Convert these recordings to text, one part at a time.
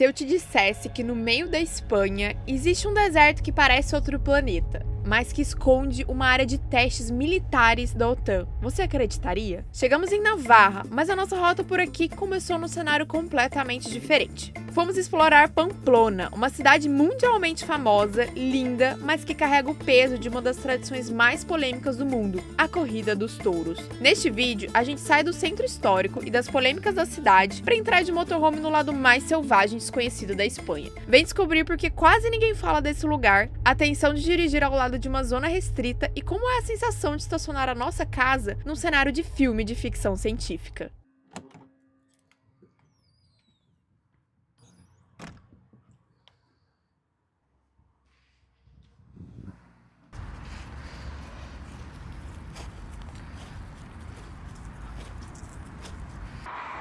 Se eu te dissesse que no meio da Espanha existe um deserto que parece outro planeta, mas que esconde uma área de testes militares da OTAN, você acreditaria? Chegamos em Navarra, mas a nossa rota por aqui começou num cenário completamente diferente. Fomos explorar Pamplona, uma cidade mundialmente famosa, linda, mas que carrega o peso de uma das tradições mais polêmicas do mundo, a corrida dos touros. Neste vídeo, a gente sai do centro histórico e das polêmicas da cidade para entrar de motorhome no lado mais selvagem e desconhecido da Espanha. Vem descobrir porque quase ninguém fala desse lugar, a tensão de dirigir ao lado de uma zona restrita e como é a sensação de estacionar a nossa casa num cenário de filme de ficção científica.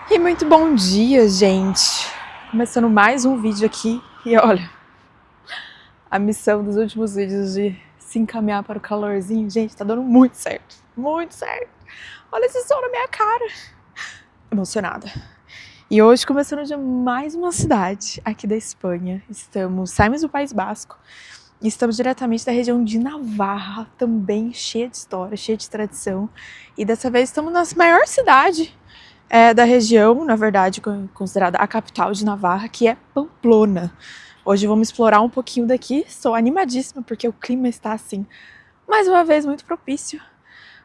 E muito bom dia, gente! Começando mais um vídeo aqui e olha, a missão dos últimos vídeos de se encaminhar para o calorzinho, gente, tá dando muito certo, muito certo! Olha esse sol na minha cara! Emocionada! E hoje começando de mais uma cidade aqui da Espanha, saímos do País Basco e estamos diretamente da região de Navarra, também cheia de história, cheia de tradição, e dessa vez estamos na maior cidade da região, na verdade, considerada a capital de Navarra, que é Pamplona. Hoje vamos explorar um pouquinho daqui, estou animadíssima porque o clima está assim, mais uma vez, muito propício.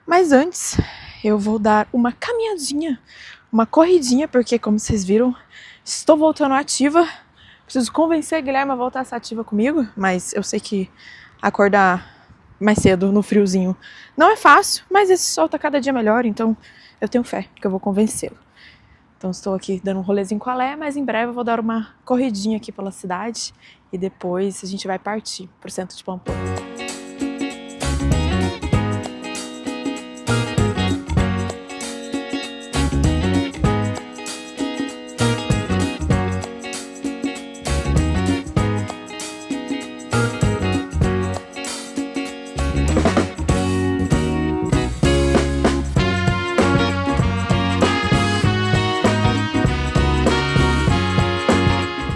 Mas antes, eu vou dar uma caminhadinha, uma corridinha, porque como vocês viram, estou voltando ativa. Preciso convencer a Guilherme a voltar a ser ativa comigo, mas eu sei que acordar mais cedo no friozinho não é fácil, mas esse sol tá cada dia melhor, então eu tenho fé que eu vou convencê-lo. Então estou aqui dando um rolezinho com a Lé, mas em breve eu vou dar uma corridinha aqui pela cidade e depois a gente vai partir pro centro de Pamplona.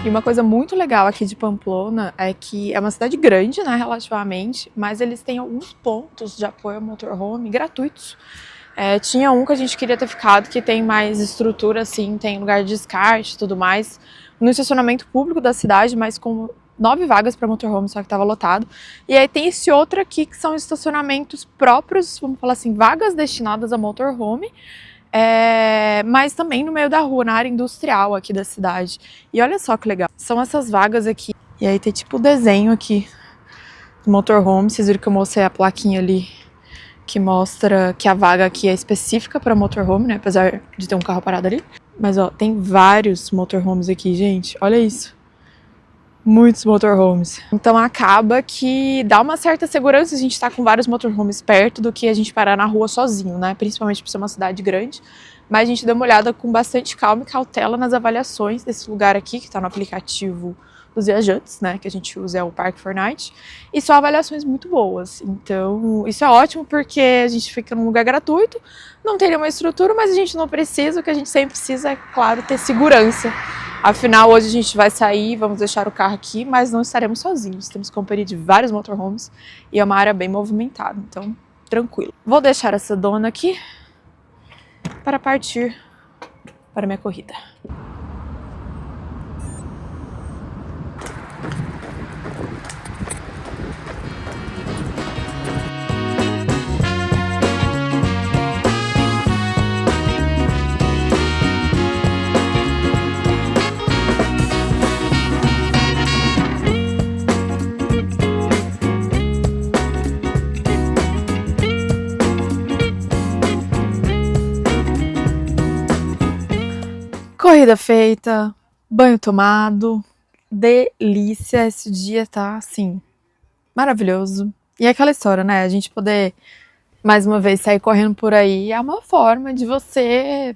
E uma coisa muito legal aqui de Pamplona é que é uma cidade grande, né, relativamente, mas eles têm alguns pontos de apoio ao motorhome gratuitos. Tinha um que a gente queria ter ficado, que tem mais estrutura, assim, tem lugar de descarte e tudo mais, no estacionamento público da cidade, mas com 9 vagas para motorhome, só que estava lotado. E aí tem esse outro aqui, que são estacionamentos próprios, vamos falar assim, vagas destinadas a motorhome, mas também no meio da rua, na área industrial aqui da cidade. E olha só que legal, são essas vagas aqui. E aí tem tipo o desenho aqui do motorhome. Vocês viram que eu mostrei a plaquinha ali que mostra que a vaga aqui é específica para motorhome, né? Apesar de ter um carro parado ali. Mas ó, tem vários motorhomes aqui, gente. Olha isso. Muitos motorhomes. Então acaba que dá uma certa segurança a gente estar com vários motorhomes perto do que a gente parar na rua sozinho, né? Principalmente por ser uma cidade grande. Mas a gente deu uma olhada com bastante calma e cautela nas avaliações desse lugar aqui, que está no aplicativo dos viajantes, né? Que a gente usa é o Park4Night. E são avaliações muito boas. Então isso é ótimo porque a gente fica num lugar gratuito, não tem nenhuma estrutura, mas a gente não precisa. O que a gente sempre precisa é, claro, ter segurança. Afinal, hoje a gente vai sair, vamos deixar o carro aqui, mas não estaremos sozinhos. Temos companhia de vários motorhomes e é uma área bem movimentada, então tranquilo. Vou deixar essa dona aqui para partir para a minha corrida. Corrida feita, banho tomado, delícia, esse dia tá assim, maravilhoso. E é aquela história, né, a gente poder mais uma vez sair correndo por aí é uma forma de você,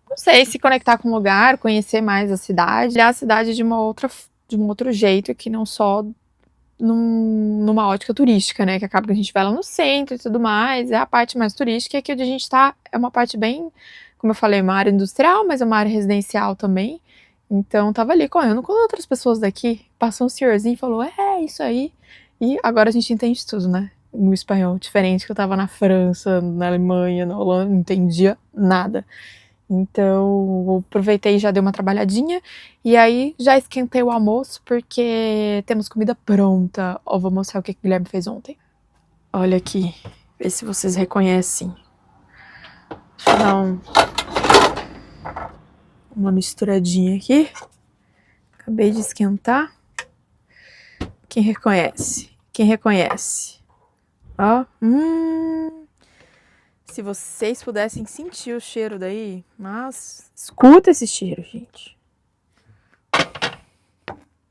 não sei, se conectar com o lugar, conhecer mais a cidade, olhar a cidade de um outro jeito, que não só numa ótica turística, né, que acaba que a gente vai lá no centro e tudo mais, é a parte mais turística, e aqui onde a gente tá é uma parte bem, como eu falei, uma área industrial, mas é uma área residencial também. Então tava ali correndo com outras pessoas daqui. Passou um senhorzinho e falou, isso aí. E agora a gente entende tudo, né? O espanhol, diferente que eu tava na França, na Alemanha, na Holanda, não entendia nada. Então, eu aproveitei e já dei uma trabalhadinha. E aí, já esquentei o almoço, porque temos comida pronta. Ó, vou mostrar o que o Guilherme fez ontem. Olha aqui, vê se vocês reconhecem. Deixa eu dar uma misturadinha aqui. Acabei de esquentar. Quem reconhece? Quem reconhece? Ó, se vocês pudessem sentir o cheiro daí, mas escuta esse cheiro, gente.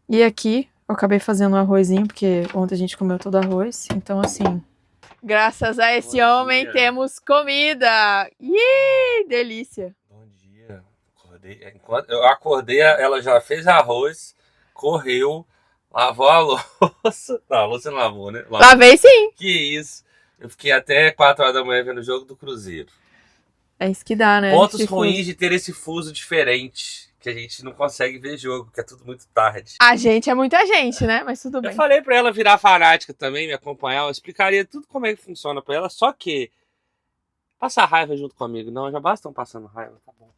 E aqui, eu acabei fazendo um arrozinho, porque ontem a gente comeu todo arroz, então assim, graças a esse homem temos comida! Ih, delícia! Bom dia. Enquanto eu acordei, ela já fez arroz, correu, lavou a louça. Não, a louça não lavou, né? Lavei sim! Que isso? Eu fiquei até 4 horas da manhã vendo o jogo do Cruzeiro. É isso que dá, né? Pontos ruins de ter esse fuso diferente, que a gente não consegue ver jogo, que é tudo muito tarde. A gente é muita gente, né? Mas tudo bem. Eu falei pra ela virar fanática também, me acompanhar, eu explicaria tudo como é que funciona pra ela, só que passar raiva junto comigo, não, já basta passando raiva, tá bom.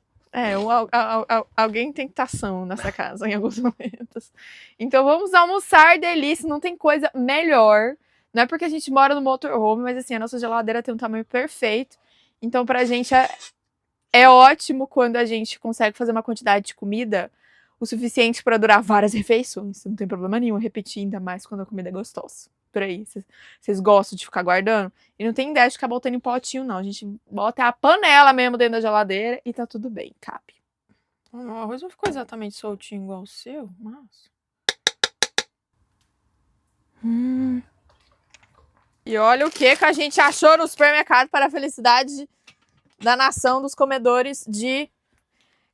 Alguém tem que estar são nessa casa em alguns momentos. Então vamos almoçar, delícia, não tem coisa melhor. Não é porque a gente mora no motorhome, mas assim, a nossa geladeira tem um tamanho perfeito. Então pra gente é ótimo quando a gente consegue fazer uma quantidade de comida o suficiente para durar várias refeições. Não tem problema nenhum repetir, ainda mais quando a comida é gostosa. Por aí, vocês gostam de ficar guardando? E não tem ideia de ficar botando em potinho, não. A gente bota a panela mesmo dentro da geladeira e tá tudo bem, cabe. O arroz não ficou exatamente soltinho igual o seu, mas... E olha o que a gente achou no supermercado para a felicidade da nação dos comedores de...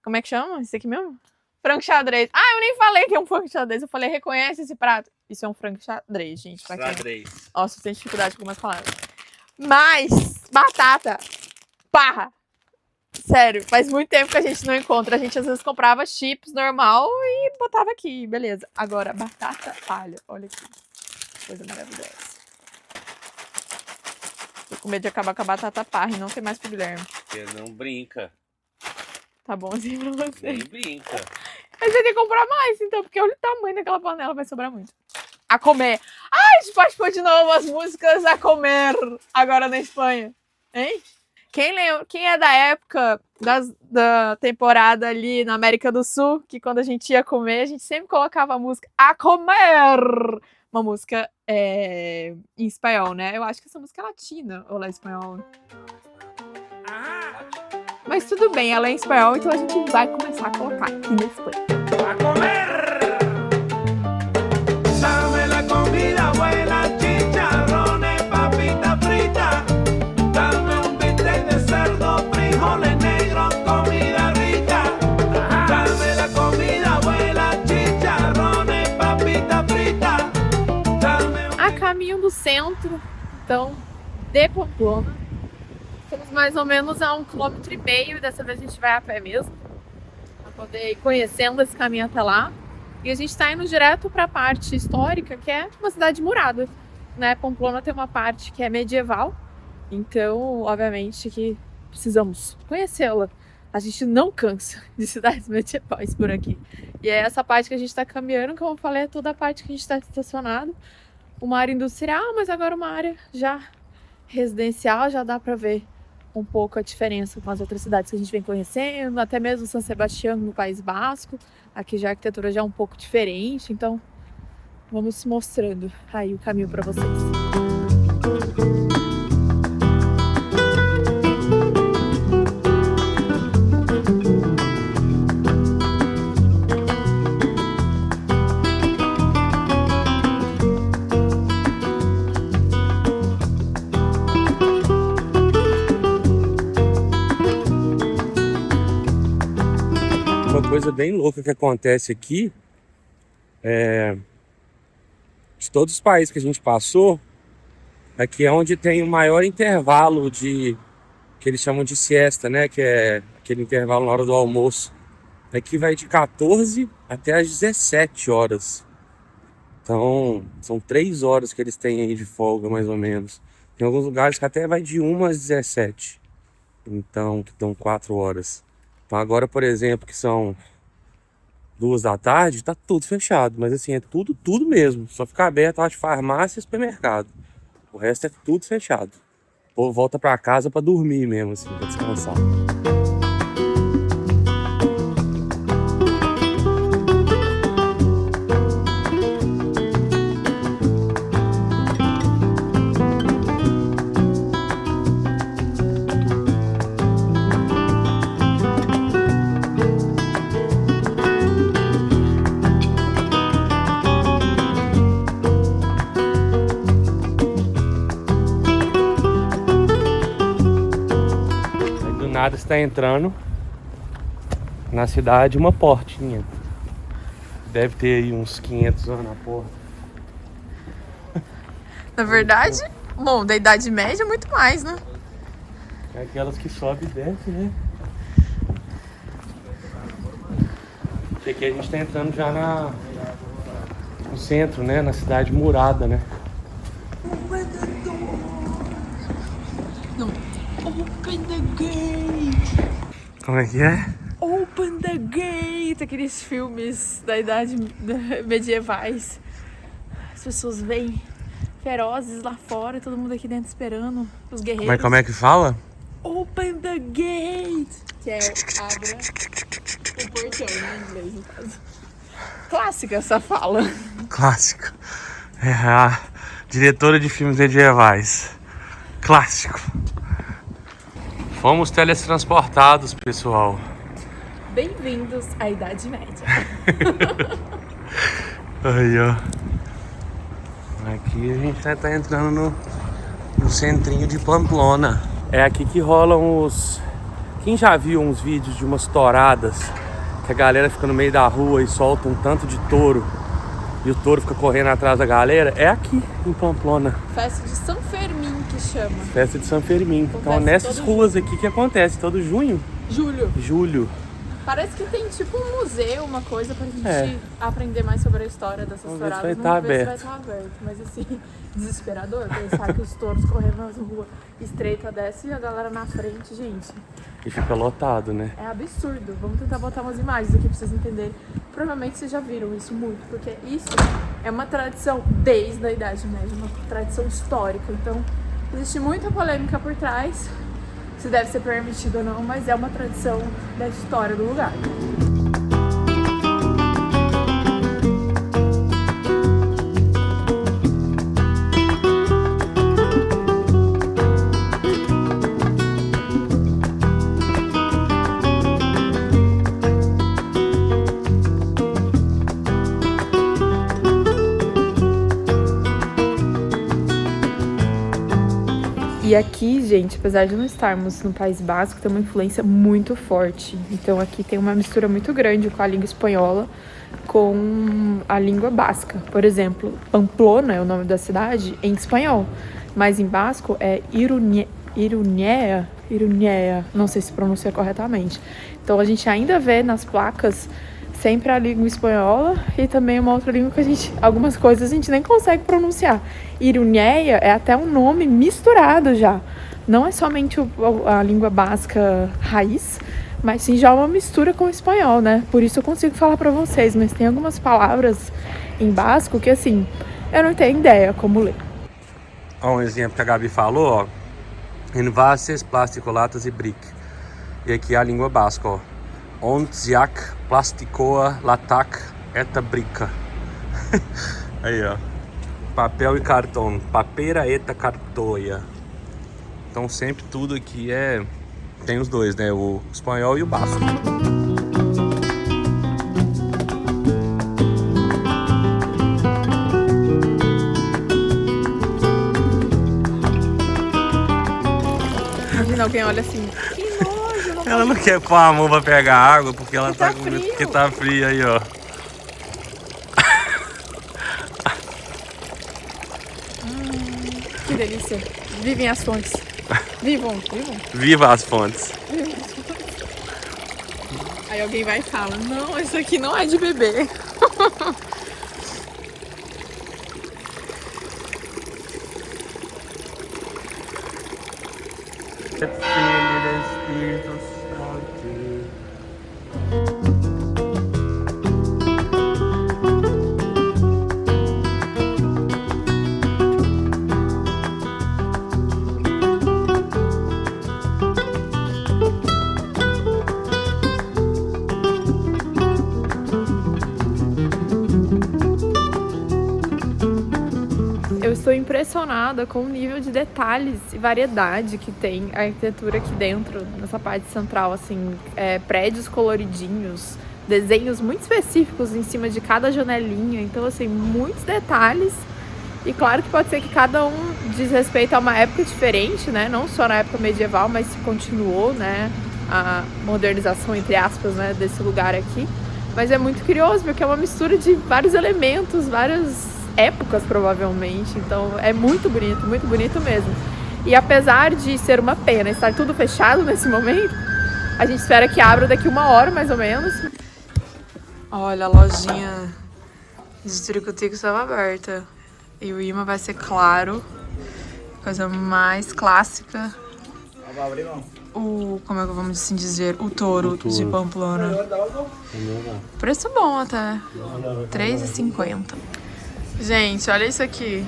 Como é que chama? Isso aqui mesmo? Frango xadrez. Ah, eu nem falei que é um frango xadrez. Eu falei, reconhece esse prato. Isso é um frango xadrez, gente. Xadrez. Nossa, eu tenho dificuldade com algumas palavras. Mas, batata, parra. Sério, faz muito tempo que a gente não encontra. A gente às vezes comprava chips normal e botava aqui, beleza. Agora, batata palha. Olha aqui. Coisa maravilhosa. Tô com medo de acabar com a batata parra e não ter mais pro Guilherme. Porque não brinca. Tá bom assim pra você. Nem brinca. Mas você tem que comprar mais, então, porque olha o tamanho daquela panela, vai sobrar muito. A comer. Ai, a gente pode pôr de novo as músicas a comer agora na Espanha. Hein? Quem é da época da temporada ali na América do Sul, que quando a gente ia comer, a gente sempre colocava a música a comer. Uma música em espanhol, né? Eu acho que essa música é latina, ou ela é espanhol. Mas tudo bem, ela é em espanhol, então a gente vai começar a colocar aqui na Espanha. A comer! Dame la comida buena, chicharrones, papita frita. Dame un bistec de cerdo, frijoles negros, comida rica. Dame la comida buena, chicharrones, papita frita. A caminho do centro, então, de Pamplona. Estamos mais ou menos a 1,5 km e dessa vez a gente vai a pé mesmo, para poder ir conhecendo esse caminho até lá. E a gente está indo direto para a parte histórica, que é uma cidade murada, né? Pamplona tem uma parte que é medieval, então, obviamente, que precisamos conhecê-la. A gente não cansa de cidades medievais por aqui. E é essa parte que a gente está caminhando, como eu falei, é toda a parte que a gente está estacionado. Uma área industrial, mas agora uma área já residencial, já dá para ver um pouco a diferença com as outras cidades que a gente vem conhecendo, até mesmo São Sebastião no País Basco. Aqui já a arquitetura já é um pouco diferente, então vamos mostrando aí o caminho para vocês. Uma coisa bem louca que acontece aqui de todos os países que a gente passou, aqui é onde tem o maior intervalo que eles chamam de siesta, né? Que é aquele intervalo na hora do almoço. Aqui vai de 14 até as 17 horas. Então, são 3 horas que eles têm aí de folga, mais ou menos. Tem alguns lugares que até vai de 1 às 17. Então, que dão 4 horas. Então agora, por exemplo, que são 2 da tarde, tá tudo fechado. Mas assim, é tudo mesmo. Só fica aberto lá de farmácia e supermercado. O resto é tudo fechado. O povo volta pra casa pra dormir mesmo, assim, pra descansar. Nada está entrando na cidade uma portinha. Deve ter aí uns 500 anos na porta. Na verdade, bom, da Idade Média, muito mais, né? É aquelas que sobe e desce, né? Aqui a gente está entrando já no centro, né? Na cidade murada, né? Open the gate! Como é que é? Open the gate! Aqueles filmes da idade medievais. As pessoas vêm ferozes lá fora e todo mundo aqui dentro esperando os guerreiros. Como é que fala? Open the gate! Que é abra o portão, né, em inglês, no caso. Clássica essa fala. Clássico. É a diretora de filmes medievais. Clássico. Fomos teletransportados, pessoal. Bem-vindos à Idade Média. Aí, ó. Aqui a gente tá entrando no centrinho de Pamplona. É aqui que rolam os... Quem já viu uns vídeos de umas touradas que a galera fica no meio da rua e solta um tanto de touro e o touro fica correndo atrás da galera? É aqui em Pamplona. Festa de São Fermín que chama. Festa de São Fermín. Então nessas ruas aqui que acontece todo junho. Julho. Parece que tem tipo um museu, uma coisa pra gente aprender mais sobre a história dessas touradas. Vamos ver se vai estar aberto. Mas assim, desesperador pensar que os touros correndo na rua estreita dessa e a galera na frente, gente. E fica lotado, né? É absurdo. Vamos tentar botar umas imagens aqui pra vocês entenderem. Provavelmente vocês já viram isso muito, porque isso é uma tradição desde a Idade Média, uma tradição histórica. Então, existe muita polêmica por trás, se deve ser permitido ou não, mas é uma tradição da história do lugar. E aqui, gente, apesar de não estarmos no País Basco, tem uma influência muito forte. Então aqui tem uma mistura muito grande com a língua espanhola com a língua basca. Por exemplo, Pamplona é o nome da cidade em espanhol, mas em basco é Iruñea, não sei se pronuncia corretamente. Então a gente ainda vê nas placas sempre a língua espanhola e também uma outra língua que algumas coisas a gente nem consegue pronunciar. Iruñea é até um nome misturado já. Não é somente a língua basca raiz, mas sim já uma mistura com o espanhol, né? Por isso eu consigo falar pra vocês, mas tem algumas palavras em basco que assim, eu não tenho ideia como ler. Ó, um exemplo que a Gabi falou, ó. Envases, plástico, latas e brick. E aqui é a língua basca, ó. Onziak, plasticoa, latac, eta brica. Aí, ó. Papel e cartão. Papera eta cartoia. Então sempre tudo aqui tem os dois, né? O espanhol e o basco. Imagina alguém olha assim, que nojo, Ela não quer pôr a mão pra pegar água porque ela tá com medo porque tá frio aí, ó. Que delícia. Vivem as fontes. Vivam. Viva as fontes. Aí alguém vai e fala, não, isso aqui não é de bebê. Eu estou impressionada com o nível de detalhes e variedade que tem a arquitetura aqui dentro, nessa parte central, assim, prédios coloridinhos, desenhos muito específicos em cima de cada janelinha, então, assim, muitos detalhes. E claro que pode ser que cada um diz respeito a uma época diferente, né? Não só na época medieval, mas continuou, né? A modernização, entre aspas, né? Desse lugar aqui. Mas é muito curioso, porque é uma mistura de vários elementos, várias épocas, provavelmente. Então é muito bonito mesmo. E apesar de ser uma pena estar tudo fechado nesse momento, a gente espera que abra daqui 1 hora, mais ou menos. Olha, a lojinha de Tico-Tico estava aberta. E o imã vai ser claro. Coisa mais clássica. Como é que vamos assim dizer? O touro de Pamplona. Preço bom até. R$3,50. Gente, olha isso aqui.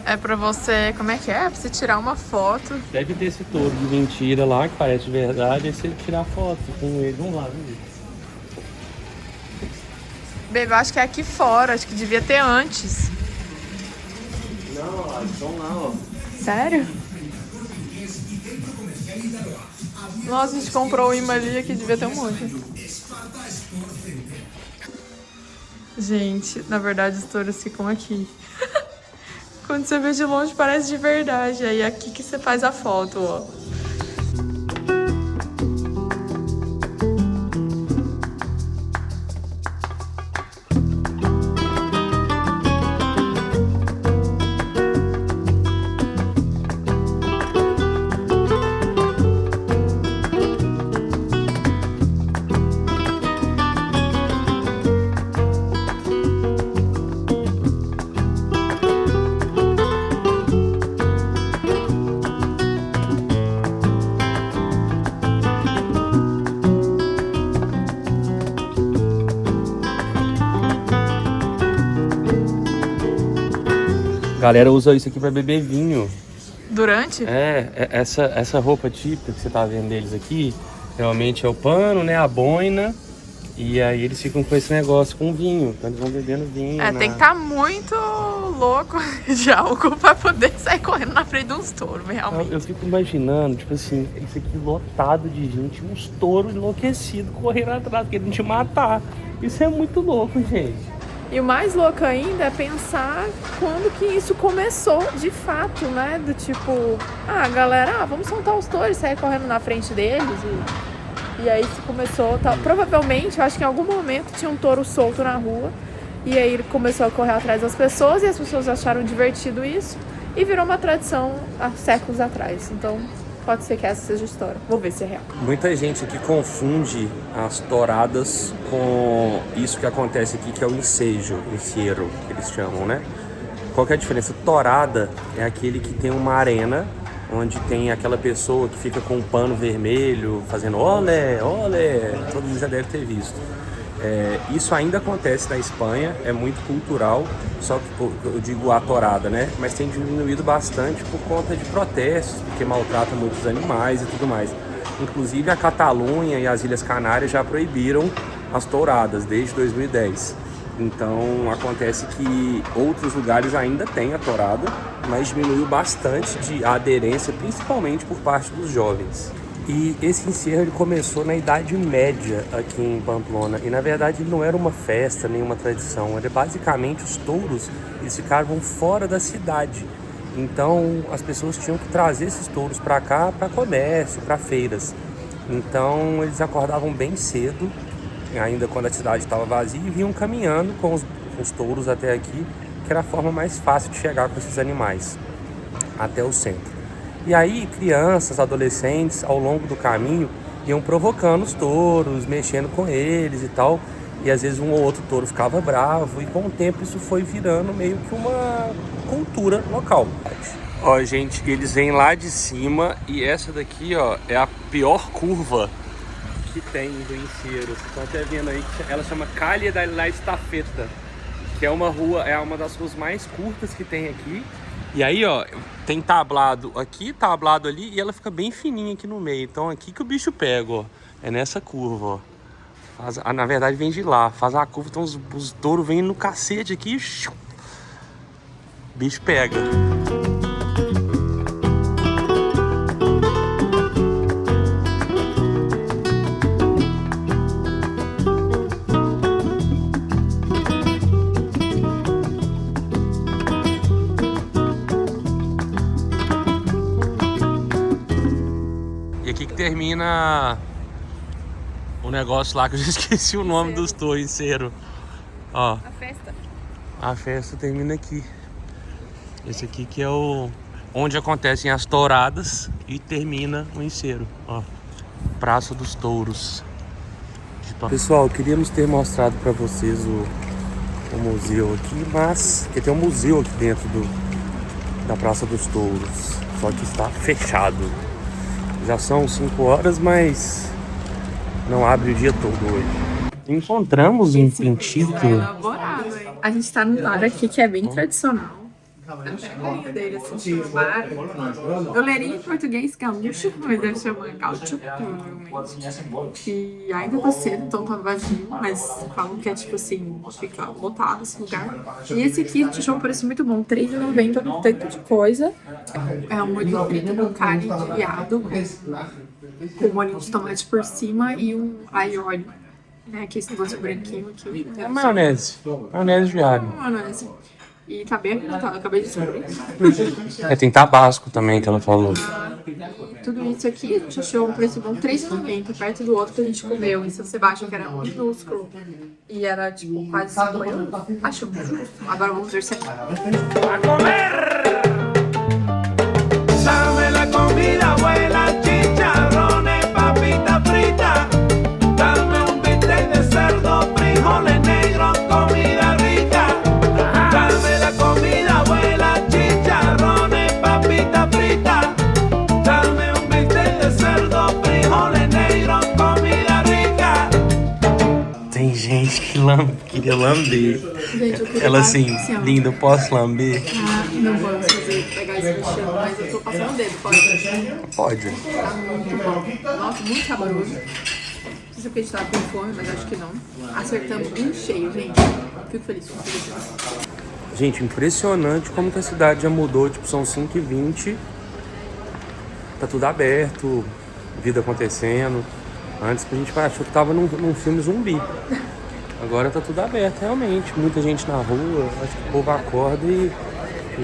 É pra você... Como é que é? É pra você tirar uma foto. Deve ter esse touro de mentira lá, que parece de verdade, aí você tirar foto com ele. Vamos lá, viu? Bebê, eu acho que é aqui fora. Acho que devia ter antes. Não, eles estão lá, ó. Sério? Nossa, a gente comprou o imã ali, aqui devia ter um monte. Gente, na verdade os touros ficam aqui. Quando você vê de longe parece de verdade. Aí é aqui que você faz a foto, ó. A galera usa isso aqui pra beber vinho. Durante? Essa roupa típica que você tá vendo deles aqui, realmente é o pano, né, a boina, e aí eles ficam com esse negócio com vinho, então eles vão bebendo vinho. Tem que estar muito louco de álcool pra poder sair correndo na frente de uns touros, realmente. Eu fico imaginando, tipo assim, isso aqui lotado de gente, uns touros enlouquecidos correndo atrás, querendo te matar. Isso é muito louco, gente. E o mais louco ainda é pensar quando que isso começou de fato, né? Do tipo, galera, vamos soltar os touros, sair correndo na frente deles. E aí isso começou, provavelmente, eu acho que em algum momento tinha um touro solto na rua. E aí ele começou a correr atrás das pessoas e as pessoas acharam divertido isso. E virou uma tradição há séculos atrás. Então pode ser que essa seja a história. Vou ver se é real. Muita gente aqui confunde as touradas com isso que acontece aqui, que é o ensejo, encierro, que eles chamam, né? Qual que é a diferença? Tourada é aquele que tem uma arena, onde tem aquela pessoa que fica com um pano vermelho, fazendo olé, olé, todo mundo já deve ter visto. Isso ainda acontece na Espanha, é muito cultural, só que eu digo a tourada, né? Mas tem diminuído bastante por conta de protestos, porque maltrata muitos animais e tudo mais. Inclusive a Catalunha e as Ilhas Canárias já proibiram as touradas desde 2010. Então acontece que outros lugares ainda têm a tourada, mas diminuiu bastante a aderência, principalmente por parte dos jovens. E esse encerro ele começou na Idade Média aqui em Pamplona. E na verdade ele não era uma festa, nem uma tradição. Era basicamente os touros, eles ficavam fora da cidade. Então as pessoas tinham que trazer esses touros para cá, para comércio, para feiras. Então eles acordavam bem cedo, ainda quando a cidade estava vazia, e vinham caminhando com os touros até aqui, que era a forma mais fácil de chegar com esses animais até o centro. E aí crianças, adolescentes, ao longo do caminho, iam provocando os touros, mexendo com eles e tal. E às vezes um ou outro touro ficava bravo. E com o tempo isso foi virando meio que uma cultura local. Ó, gente, eles vêm lá de cima e essa daqui, ó, é a pior curva que tem do Enseiro. Vocês estão até vendo aí que ela chama Calha da Estafeta, que é uma rua, é uma das ruas mais curtas que tem aqui. E aí, ó, tem tablado aqui, tablado ali, e ela fica bem fininha aqui no meio. Então aqui que o bicho pega, ó. É nessa curva, ó. Na verdade vem de lá, faz a curva, então os touros vêm no cacete aqui e... o bicho pega. E aqui que termina o negócio lá que eu já esqueci o nome dos touros, Enseiro. Ó. A festa. A festa termina aqui. Esse aqui que é o onde acontecem as touradas e termina o Enseiro. Ó. Praça dos Touros. Pessoal, queríamos ter mostrado para vocês o museu aqui, mas que tem um museu aqui dentro da Praça dos Touros. Só que está fechado. Já são 5 horas, mas não abre o dia todo hoje. Encontramos um pintido. Elaborado, hein? A gente tá num bar aqui que é bem tradicional. Até a carinha dele, assim, no bar. Eu leria em português gaúcho, mas deve chamar gaúcho, provavelmente. E ainda tá cedo, então tá vazio, mas falam que é tipo assim, fica lotado esse lugar. E esse aqui, a gente achou um preço muito bom, R$3,90, não tanto de coisa. É um molho frito com carne de viado, com molho de tomate por cima e um aioli, né? Que é esse negócio branquinho aqui. É maionese. Maionese de alho. Maionese. E tá bem apimentado, acabei de descobrir. É, tem tabasco também que ela falou. Tudo isso aqui a gente achou um preço bom, R$3,90, perto do outro que a gente comeu em São Sebastião, que era minúsculo. E era tipo quase 5 euros. Acho justo. Agora vamos ver se é. Dame la comida buena, chicharrones, papita frita. Dame un bistec de cerdo, frijoles negros, comida rica. Dame la comida buena, chicharrones, papita frita. Dame un bistec de cerdo, frijoles negros, comida rica. Tem gente que queria lamber. Gente, eu queria Ela dar assim, ó. linda, posso lamber? Ah, não vamos pegar esse vestido, mas eu tô passando o dedo, pode? Pode. Tá muito bom. Nossa, muito saboroso. Não sei se é porque a gente tava com fome, mas acho que não. Acertamos bem cheio, gente. Fico feliz com isso. Gente, impressionante como que a cidade já mudou. Tipo, são 5h20. Tá tudo aberto, vida acontecendo. Antes a gente achou que tava num filme zumbi. Agora tá tudo aberto, realmente. Muita gente na rua. Acho que o povo acorda e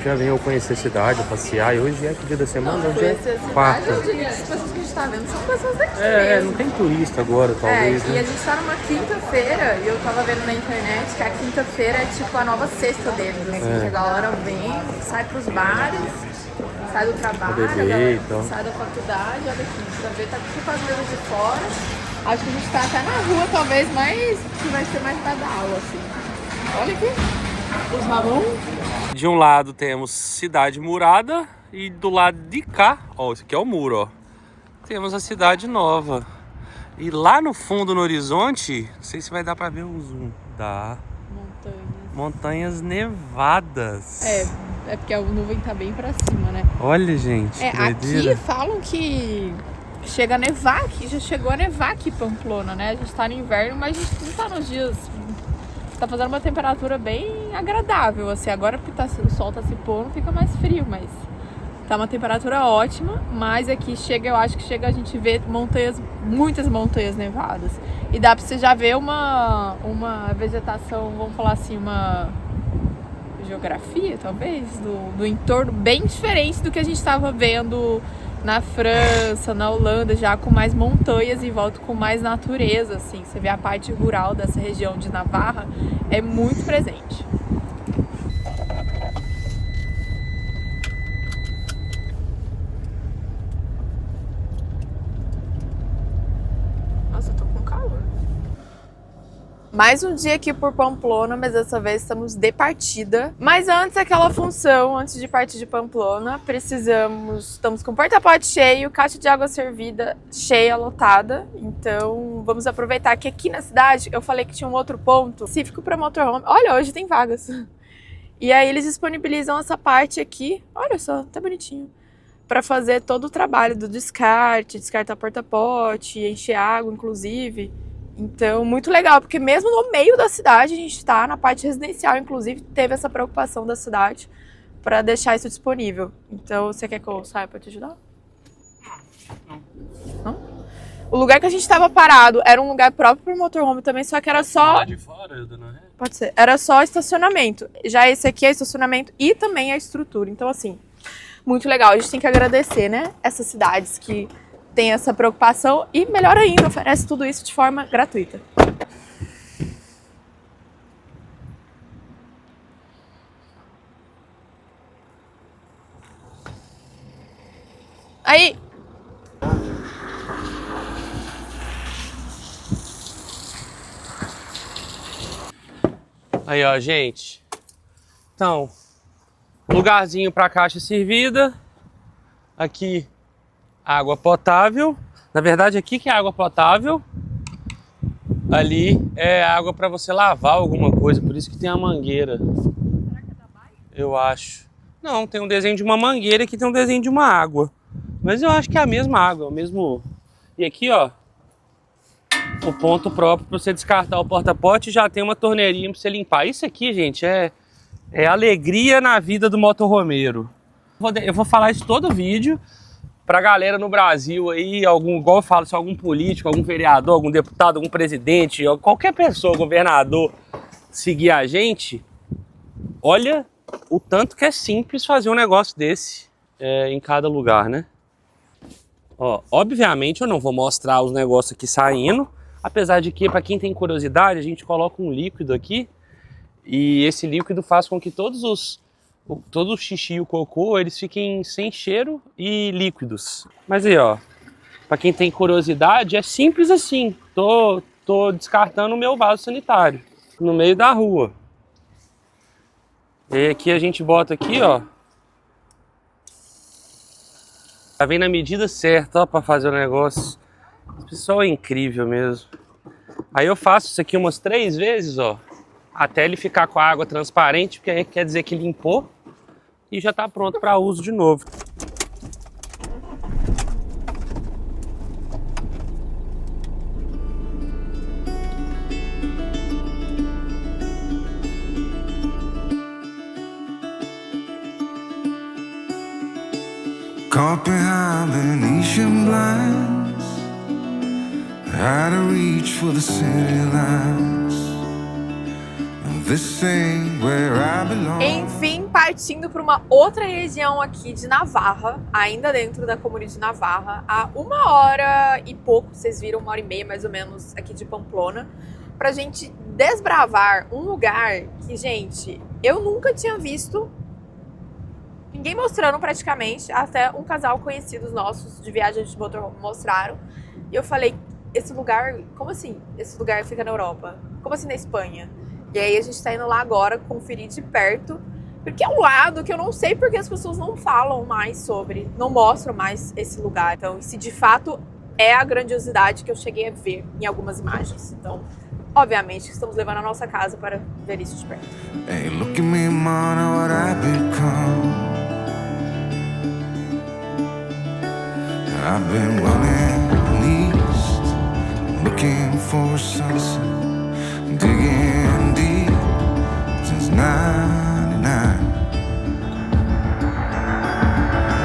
já vem eu conhecer a cidade, a passear. E hoje é que dia da semana? Hoje é quarta. As pessoas que a gente tá vendo são pessoas daqui Não tem turista agora, talvez. e a gente tá numa quinta-feira, e eu tava vendo na internet que a quinta-feira é tipo a nova sexta deles, assim, que a galera vem, sai pros bares, sai do trabalho, a beber, galera então. sai da faculdade, olha aqui, você vê, tá tipo as mesas de fora. Acho que a gente tá até na rua, talvez, mas que vai ser mais pra dar aula, assim. Olha aqui, os mamão. De um lado temos cidade murada e do lado de cá, ó, esse aqui é o muro, ó. Temos a cidade nova. E lá no fundo, no horizonte, não sei se vai dar pra ver o zoom. Dá. Montanhas nevadas. É porque a nuvem tá bem pra cima, né? Olha, gente. que doideira. Aqui falam que chega a nevar aqui, já chegou a nevar aqui em Pamplona, né? A gente tá no inverno, mas a gente não tá nos dias. Tá fazendo uma temperatura bem agradável, assim. Agora porque o sol tá se pondo, fica mais frio, mas tá uma temperatura ótima. Mas aqui chega, eu acho que chega a gente ver montanhas, muitas montanhas nevadas. E dá pra você já ver uma vegetação, vamos falar assim, uma geografia, talvez, do entorno bem diferente do que a gente estava vendo na França, na Holanda, já com mais montanhas em volta, com mais natureza, assim. Você vê a parte rural dessa região de Navarra, é muito presente. Mais um dia aqui por Pamplona, mas dessa vez estamos de partida. Mas antes daquela função, antes de partir de Pamplona, estamos com o porta-pote cheio, caixa de água servida cheia, lotada. Então vamos aproveitar que aqui na cidade, eu falei que tinha um outro ponto específico para motorhome. Olha, hoje tem vagas. E aí eles disponibilizam essa parte aqui, olha só, tá bonitinho, para fazer todo o trabalho do descartar porta-pote, encher água, inclusive. Então, muito legal, porque mesmo no meio da cidade, a gente está na parte residencial, inclusive, teve essa preocupação da cidade para deixar isso disponível. Então, você quer que eu saia para te ajudar? Não? O lugar que a gente estava parado era um lugar próprio para o motorhome também, só que era só... Lá de fora, dona? Pode ser. Era só estacionamento. Já esse aqui é estacionamento e também a estrutura. Então, assim, muito legal. A gente tem que agradecer, né? Essas cidades que têm essa preocupação e, melhor ainda, oferece tudo isso de forma gratuita. Aí! Aí, ó, gente. Então, lugarzinho para caixa servida. Aqui, água potável. Na verdade, aqui que é água potável. Ali é água para você lavar alguma coisa, por isso que tem a mangueira. Será que é da Baia? Eu acho. Não, tem um desenho de uma mangueira e aqui tem um desenho de uma água. Mas eu acho que é a mesma água, é o mesmo... E aqui, ó, o ponto próprio para você descartar o porta-pote, já tem uma torneirinha para você limpar. Isso aqui, gente, é alegria na vida do motorhomeiro. Eu vou falar isso todo vídeo pra galera no Brasil aí, igual eu falo, se algum político, algum vereador, algum deputado, algum presidente, qualquer pessoa, governador, seguir a gente, olha o tanto que é simples fazer um negócio desse em cada lugar, né? Ó, obviamente eu não vou mostrar os negócios aqui saindo, apesar de que, para quem tem curiosidade, a gente coloca um líquido aqui e esse líquido faz com que todo o xixi e o cocô, eles fiquem sem cheiro e líquidos. Mas aí, ó, para quem tem curiosidade, é simples assim. Tô descartando o meu vaso sanitário no meio da rua. E aqui a gente bota aqui, ó. Já vem na medida certa, ó, para fazer o negócio. Esse pessoal é incrível mesmo. Aí eu faço isso aqui umas 3 vezes, ó, até ele ficar com a água transparente, porque aí quer dizer que limpou e já tá pronto para uso de novo. Caught behind Venetian blinds, had to reach for the city lights. This ain't where I belong. Enfim, partindo para uma outra região aqui de Navarra, ainda dentro da Comuna de Navarra, a 1h e pouco, vocês viram, 1h30 mais ou menos aqui de Pamplona, pra gente desbravar um lugar que, gente, eu nunca tinha visto. Ninguém mostrando praticamente, até um casal conhecidos nossos de viagem de motorhome mostraram. E eu falei, esse lugar, como assim? Esse lugar fica na Europa? Como assim na Espanha? E aí a gente tá indo lá agora conferir de perto, porque é um lado que eu não sei porque as pessoas não falam mais sobre, não mostram mais esse lugar. Então, se de fato é a grandiosidade que eu cheguei a ver em algumas imagens. Então, obviamente, estamos levando a nossa casa para ver isso de perto. Hey, look at me, man, what I've become. I've been running east, looking for a sunset, digging deep since '99.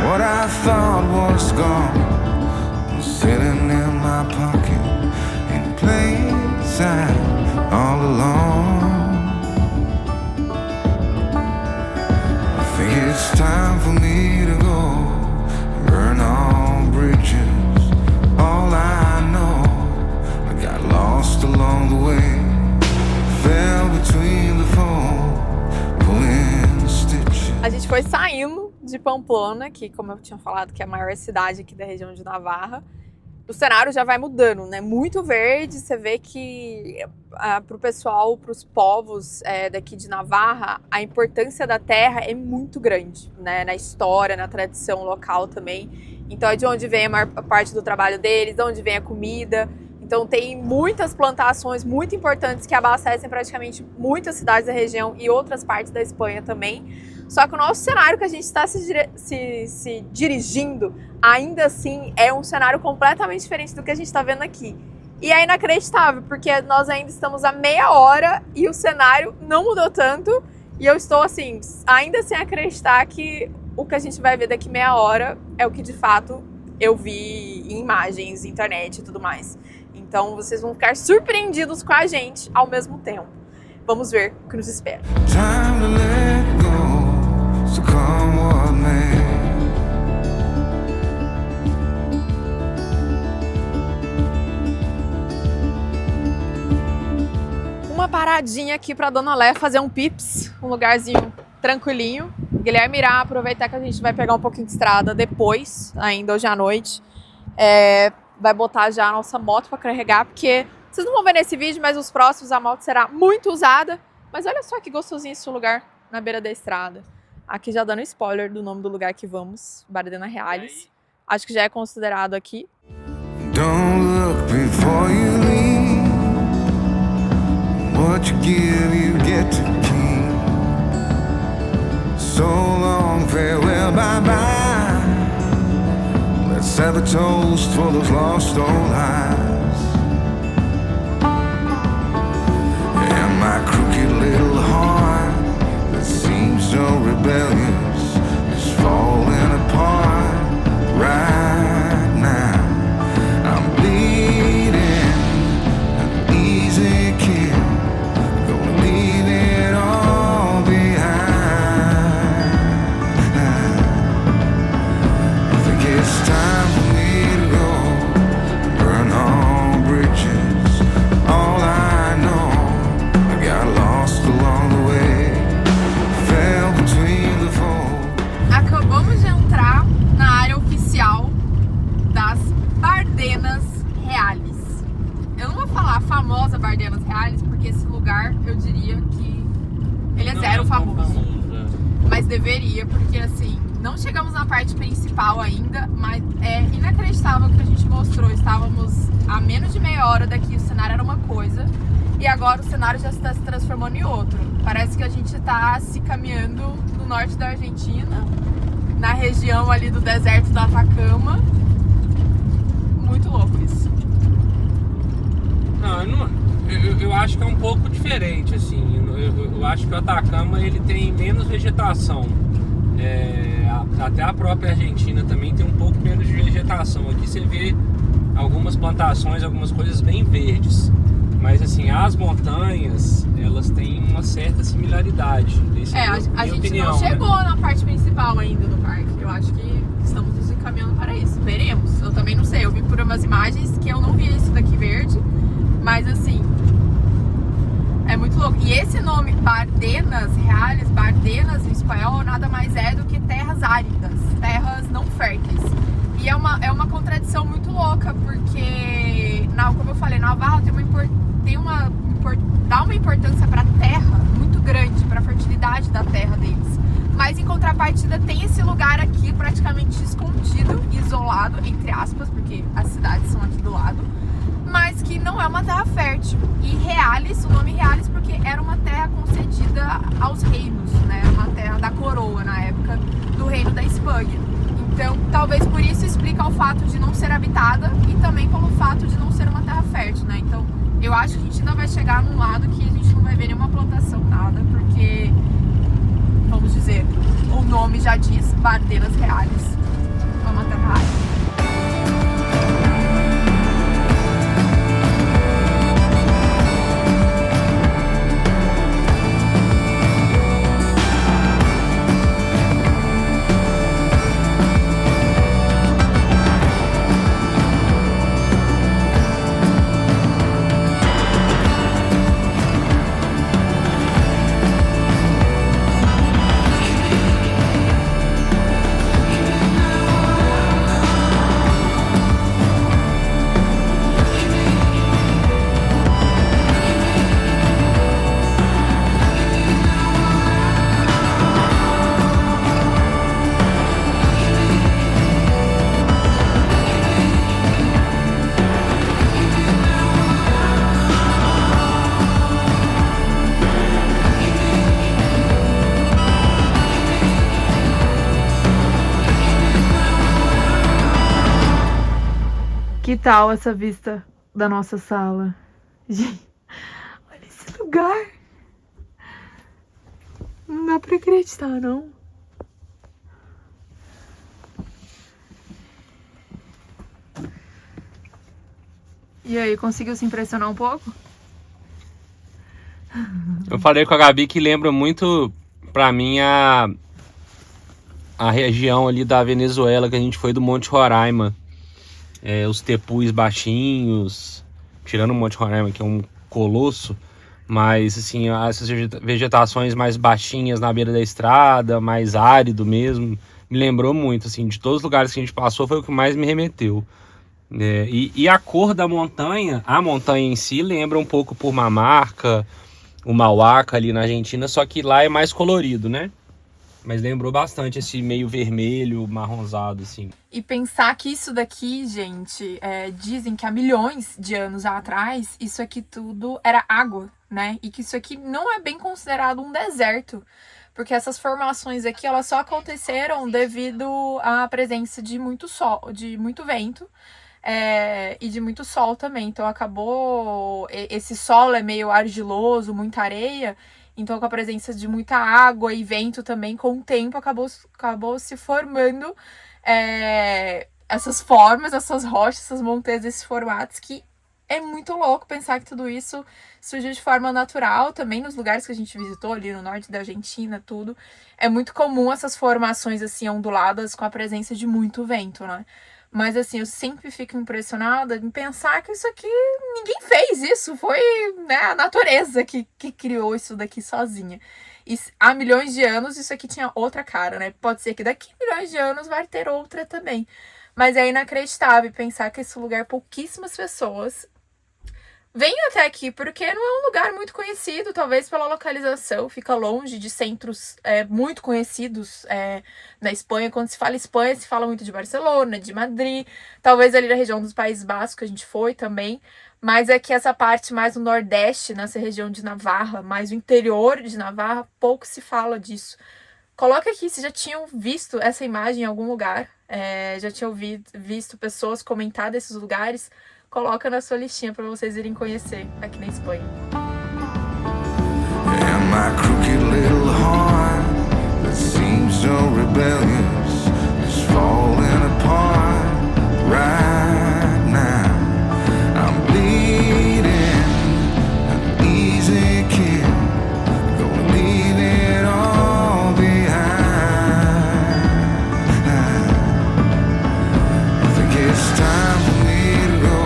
What I thought was gone was sitting in my pocket in plain sight all along. I think it's time for me to go, burn all bridges. All I know, I got lost along the way, fell between the foam, pulling stitches. A gente foi saindo de Pamplona, que, como eu tinha falado, que é a maior cidade aqui da região de Navarra. o cenário já vai mudando, né? Muito verde, você vê que para o pessoal, para os povos daqui de Navarra, a importância da terra é muito grande, né? Na história, na tradição local também. Então é de onde vem a maior parte do trabalho deles, de onde vem a comida. Então tem muitas plantações muito importantes que abastecem praticamente muitas cidades da região e outras partes da Espanha também. Só que o nosso cenário que a gente está se dirigindo, ainda assim, é um cenário completamente diferente do que a gente está vendo aqui. E é inacreditável, porque nós ainda estamos a meia hora e o cenário não mudou tanto. E eu estou, assim, ainda sem acreditar que o que a gente vai ver daqui meia hora é o que, de fato, eu vi em imagens, internet e tudo mais. Então, vocês vão ficar surpreendidos com a gente ao mesmo tempo. Vamos ver o que nos espera. So come what may. Uma paradinha aqui para Dona Lé fazer um pips, um lugarzinho tranquilinho. Guilherme irá aproveitar que a gente vai pegar um pouquinho de estrada depois, ainda hoje à noite. Vai botar já a nossa moto para carregar, porque vocês não vão ver nesse vídeo, mas os próximos a moto será muito usada. Mas olha só que gostosinho esse lugar na beira da estrada. Aqui já dando spoiler do nome do lugar que vamos, Bardena Reales. Acho que já é considerado aqui. Don't look before you leave. What you give, you get to keep. So long, farewell, bye-bye. Let's have a toast for those lost old eyes. And my crooked little heart that seems so rebellious is falling apart right now. I'm bleeding, an easy kill, gonna leave it all behind. I think it's time for me to go, burn all bridges. All I know, I got lost along the way. Acabamos de entrar na área oficial das Bardenas Reales. Eu não vou falar a famosa Bardenas Reales, porque esse lugar eu diria que ele é zero famoso. Mas deveria, porque assim, não chegamos na parte principal ainda, mas é inacreditável o que a gente mostrou. Estávamos a menos de meia hora daqui, o cenário era uma coisa. E agora o cenário já está se transformando em outro. Parece que a gente está se caminhando no norte da Argentina, na região ali do deserto do Atacama. Muito louco isso. Eu acho que é um pouco diferente, assim. Eu acho que o Atacama ele tem menos vegetação. Até a própria Argentina também tem um pouco menos de vegetação. Aqui você vê algumas plantações, algumas coisas bem verdes. Mas assim, as montanhas, elas têm uma certa similaridade. A gente não chegou na parte principal ainda do parque. Eu acho que estamos nos encaminhando para isso. Veremos. Eu também não sei. Eu vi por umas imagens que eu não vi esse daqui verde. Mas assim, é muito louco. E esse nome, Bardenas Reales, Bardenas em espanhol, nada mais é do que terras áridas, terras não férteis. E é uma contradição muito louca, porque, como eu falei, Navarra dá uma importância para a terra muito grande, para a fertilidade da terra deles. Mas em contrapartida tem esse lugar aqui praticamente escondido, isolado, entre aspas, porque as cidades são aqui do lado, mas que não é uma terra fértil. E Reales, o nome Reales porque era uma terra concedida aos reinos, né? Uma terra da coroa na época do reino da Espanha. Então, talvez por isso explica o fato de não ser habitada e também pelo fato de não ser uma terra fértil, né? Então, eu acho que a gente ainda vai chegar num lado que a gente não vai ver nenhuma plantação, nada, porque, vamos dizer, o nome já diz Bardenas Reales. É uma terra árida. Que tal essa vista da nossa sala? Gente, olha esse lugar. Não dá pra acreditar, não. E aí, conseguiu se impressionar um pouco? Eu falei com a Gabi que lembra muito, pra mim, a região ali da Venezuela, que a gente foi do Monte Roraima. Os tepus baixinhos, tirando o Monte Roraima, que é um colosso, mas assim, essas vegetações mais baixinhas na beira da estrada, mais árido mesmo, me lembrou muito, assim, de todos os lugares que a gente passou, foi o que mais me remeteu. E a cor da montanha, a montanha em si, lembra um pouco Purmamarca, o Mauaca ali na Argentina, só que lá é mais colorido, né? Mas lembrou bastante esse meio vermelho, marronzado, assim. E pensar que isso daqui, gente, dizem que há milhões de anos atrás, isso aqui tudo era água, né? E que isso aqui não é bem considerado um deserto. Porque essas formações aqui, elas só aconteceram devido à presença de muito sol, de muito vento. E de muito sol também. Então acabou... Esse solo é meio argiloso, muita areia. Então, com a presença de muita água e vento também, com o tempo acabou se formando essas formas, essas rochas, essas montanhas, esses formatos, que é muito louco pensar que tudo isso surgiu de forma natural. Também nos lugares que a gente visitou, ali no norte da Argentina, tudo. É muito comum essas formações assim onduladas com a presença de muito vento, né? Mas assim, eu sempre fico impressionada em pensar que isso aqui, ninguém fez isso, foi, né, a natureza que criou isso daqui sozinha. E há milhões de anos isso aqui tinha outra cara, né? Pode ser que daqui a milhões de anos vai ter outra também. Mas é inacreditável pensar que esse lugar, pouquíssimas pessoas vêm até aqui, porque não é um lugar muito conhecido, talvez pela localização, fica longe de centros muito conhecidos na Espanha. Quando se fala Espanha, se fala muito de Barcelona, de Madrid, talvez ali na região dos Países Bascos, que a gente foi também, mas é que essa parte mais no Nordeste, nessa região de Navarra, mais o interior de Navarra, pouco se fala disso. Coloca aqui se já tinham visto essa imagem em algum lugar, já tinham visto pessoas comentar desses lugares. Coloca na sua listinha para vocês irem conhecer aqui na Espanha. And my crooked little heart that seems so rebellious is falling apart right now. I'm bleeding an easy kill, gonna leave it all behind. I think it's time for me to go,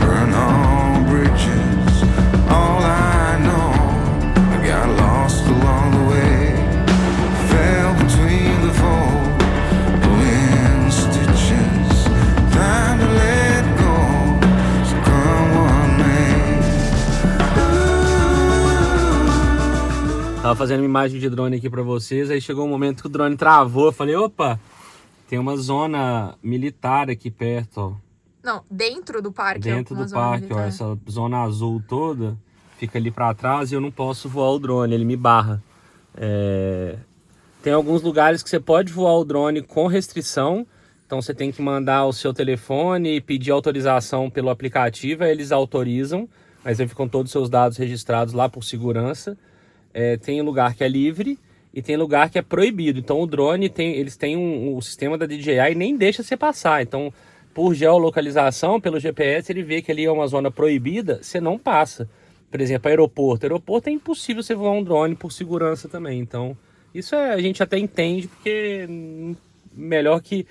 burn all bridges, all I know. I got lost along the way, fell between the fold, pulling stitches, time to let go, so come what may. Tava fazendo uma imagem de drone aqui pra vocês, aí chegou um momento que o drone travou, eu falei, opa, tem uma zona militar aqui perto, ó. Não, dentro do parque. Dentro do parque, ó, essa zona azul toda fica ali pra trás e eu não posso voar o drone, ele me barra. Tem alguns lugares que você pode voar o drone com restrição, então você tem que mandar o seu telefone e pedir autorização pelo aplicativo, aí eles autorizam, mas aí ficam todos os seus dados registrados lá por segurança. Tem lugar que é livre e tem lugar que é proibido, então o drone eles têm o sistema da DJI e nem deixa você passar, então por geolocalização, pelo GPS, ele vê que ali é uma zona proibida, você não passa. Por exemplo, aeroporto. Aeroporto é impossível você voar um drone por segurança também. Então, isso a gente até entende, porque melhor que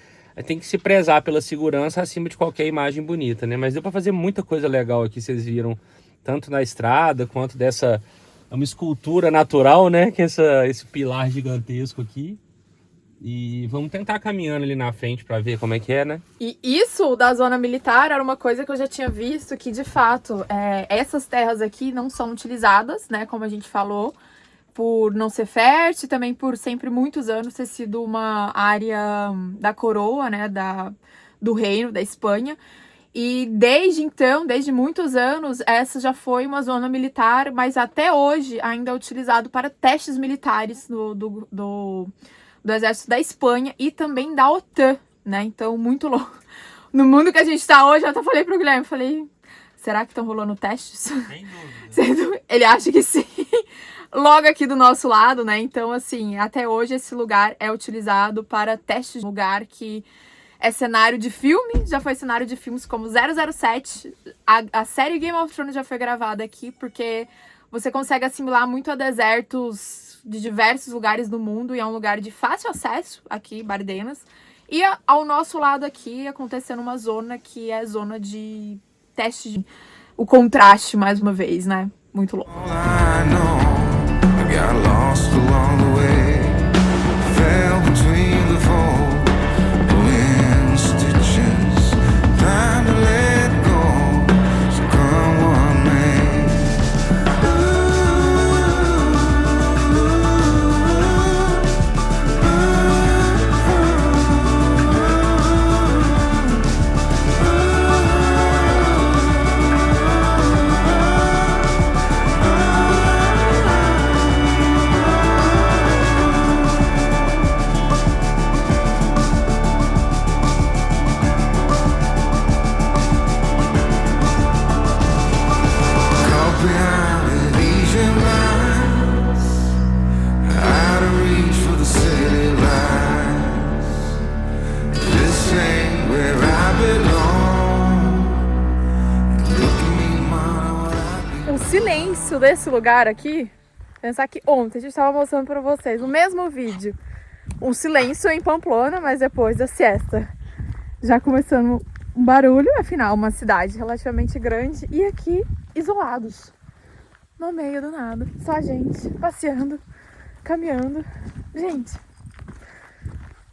tem que se prezar pela segurança acima de qualquer imagem bonita, né? Mas deu para fazer muita coisa legal aqui, vocês viram, tanto na estrada quanto dessa... É uma escultura natural, né? Que é esse pilar gigantesco aqui. E vamos tentar caminhando ali na frente para ver como é que é, né? E isso da zona militar era uma coisa que eu já tinha visto, que de fato essas terras aqui não são utilizadas, né? Como a gente falou, por não ser fértil, também por sempre muitos anos ter sido uma área da coroa, né? Do reino, da Espanha. E desde então, desde muitos anos, essa já foi uma zona militar, mas até hoje ainda é utilizado para testes militares do Exército da Espanha e também da OTAN, né? Então, muito louco. no mundo que a gente tá hoje, eu até falei pro Guilherme, falei, será que estão rolando testes? Sem dúvida. Ele acha que sim. Logo aqui do nosso lado, né? Então, assim, até hoje esse lugar é utilizado para testes de lugar que é cenário de filme, já foi cenário de filmes como 007, a série Game of Thrones já foi gravada aqui, porque você consegue assimilar muito a desertos de diversos lugares do mundo, e é um lugar de fácil acesso aqui, Bardenas. E ao nosso lado aqui, acontecendo uma zona que é zona de teste, o contraste, mais uma vez, né? Muito louco. I know I got lost along the way, fell between the fold, pulling stitches, trying to let go, so come what may. Caught behind the leisure lines, out of reach for the city lights. This ain't where I belong. Look at me, mama, what I be. O silêncio desse lugar aqui, pensar que ontem a gente estava mostrando para vocês no mesmo vídeo um silêncio em Pamplona, mas depois da siesta já começando um barulho, afinal uma cidade relativamente grande, e aqui isolados no meio do nada, só a gente passeando, caminhando. Gente,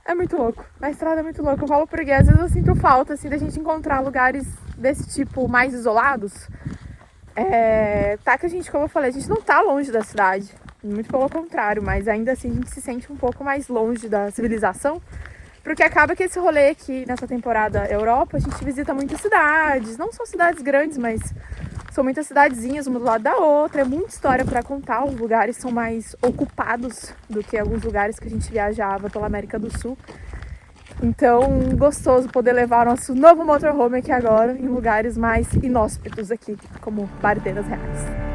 é muito louco, a estrada é muito louca. Eu falo porque às vezes eu sinto falta assim da gente encontrar lugares desse tipo mais isolados. Tá que a gente, como eu falei, a gente não tá longe da cidade, muito pelo contrário, mas ainda assim a gente se sente um pouco mais longe da civilização, porque acaba que esse rolê aqui nessa temporada Europa, a gente visita muitas cidades, não são cidades grandes, mas são muitas cidadezinhas uma do lado da outra, é muita história para contar, os lugares são mais ocupados do que alguns lugares que a gente viajava pela América do Sul. Então, gostoso poder levar o nosso novo motorhome aqui agora em lugares mais inóspitos aqui, como Bardenas Reais.